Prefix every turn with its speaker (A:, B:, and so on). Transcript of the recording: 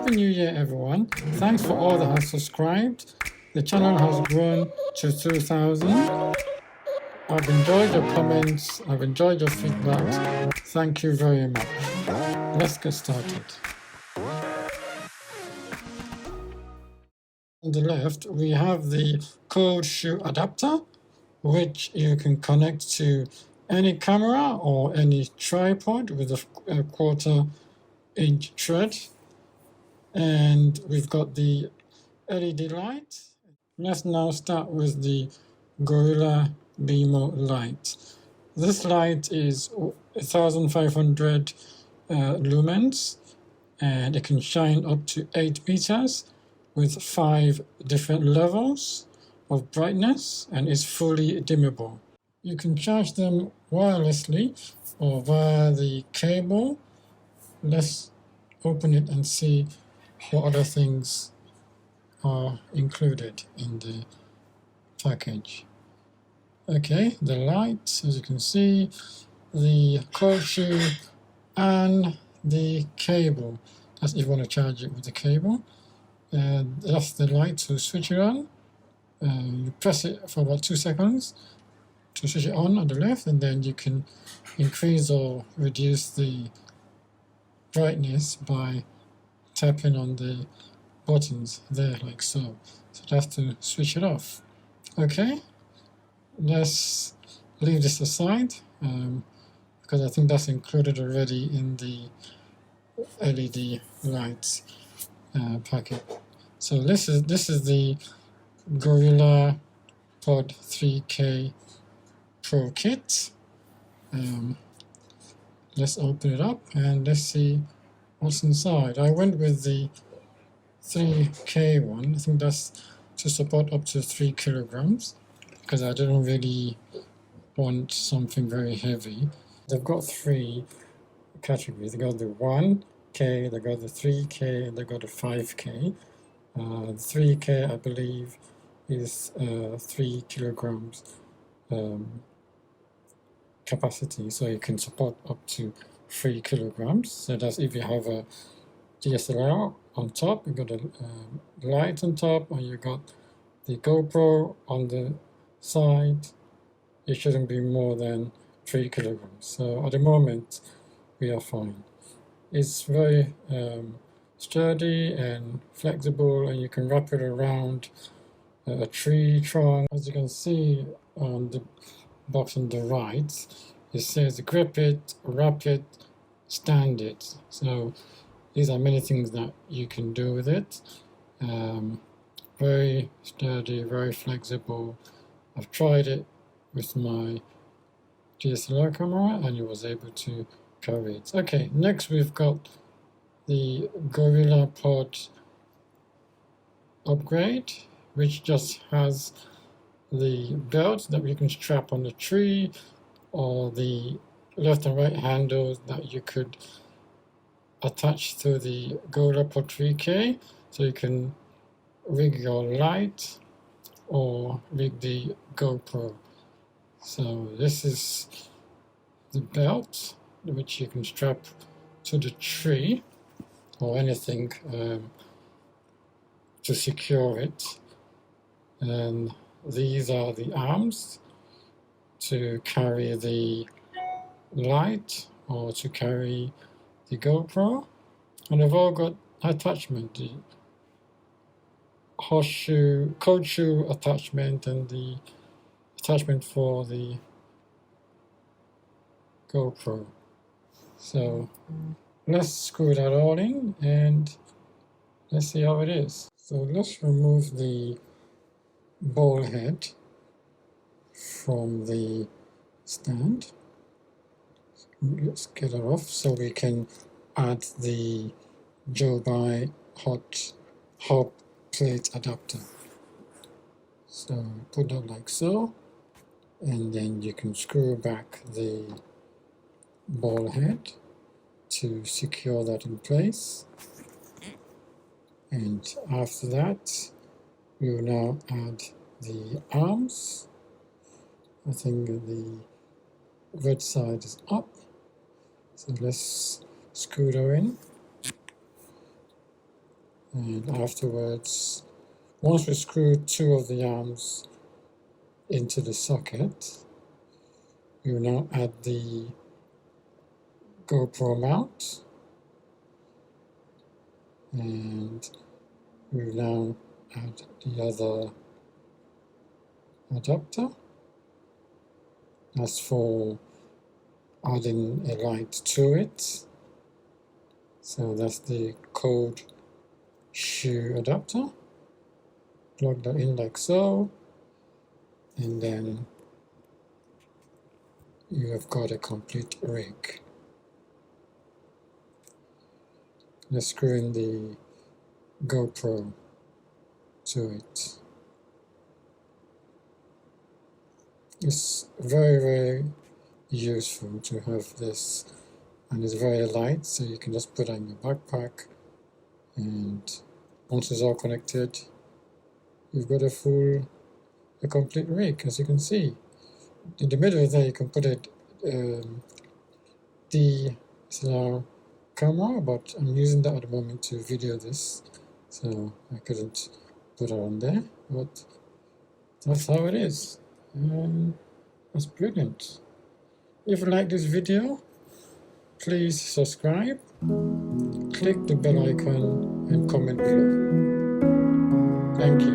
A: Happy New Year, everyone. Thanks for all that have subscribed. The channel has grown to 2,000. I've enjoyed your comments. I've enjoyed your feedback. Thank you very much. Let's get started. On the left, we have the cold shoe adapter, which you can connect to any camera or any tripod with a 1/4-inch thread. And we've got the LED light. Let's now start with the Gorilla Beamo light. This light is 1500 lumens, and it can shine up to 8 meters with 5 different levels of brightness, and is fully dimmable. You can charge them wirelessly or via the cable. Let's open it and see what other things are included in the package. Okay, the light, as you can see, the cold shoe, and the cable. That's if you want to charge it with the cable. That's the light to switch it on. You press it for about 2 seconds to switch it on the left, and then you can increase or reduce the brightness by tapping on the buttons there, like so. So that's to switch it off. Okay, let's leave this aside because I think that's included already in the LED lights packet. So this is the Gorillapod 3K Pro Kit. Let's open it up and let's see what's inside. I went with the 3K one. I think that's to support up to 3 kilograms because I didn't really want something very heavy. They've got 3 categories. They got the 1K, they got the 3K, and they got the 5K. The 3K, I believe, is 3 kilograms capacity, so you can support up to 3 kilograms. So that's if you have a Dslr on top, you got a light on top, and you got the Gopro on the side. It shouldn't be more than 3 kilograms. So at the moment, we are fine. It's very sturdy and flexible, and you can wrap it around a tree trunk. As you can see on the box on the right, it says grip it, wrap it, stand it. So these are many things that you can do with it. Very sturdy, very flexible. I've tried it with my DSLR camera and it was able to carry it. Okay, next we've got the Gorillapod upgrade, which just has the belt that you can strap on the tree, or the left and right handles that you could attach to the Gorillapod 3K, so you can rig your light or rig the GoPro. So this is the belt which you can strap to the tree or anything to secure it, and these are the arms to carry the light or to carry the GoPro, and they've all got attachment, the horseshoe, cold shoe attachment, and the attachment for the GoPro. So let's screw that all in and let's see how it is. So let's remove the ball head from the stand. Let's get it off so we can add the Joby hot plate adapter. So put that like so, and then you can screw back the ball head to secure that in place. And after that, we will now add the arms. I think the red side is up, so let's screw that in. And afterwards, once we screw 2 of the arms into the socket, we will now add the GoPro mount, and we will now add the other adapter. That's for adding a light to it. So that's the cold shoe adapter. Plug that in like so, and then you have got a complete rig. Let's screw in the GoPro to it. It's very, very useful to have this, and it's very light, so you can just put it in your backpack, and once it's all connected, you've got a complete rig. As you can see, in the middle there you can put a Dslr camera, but I'm using that at the moment to video this, so I couldn't put it on there, but that's how it is. That's brilliant. If you like this video, please subscribe, click the bell icon, and comment below. Thank you.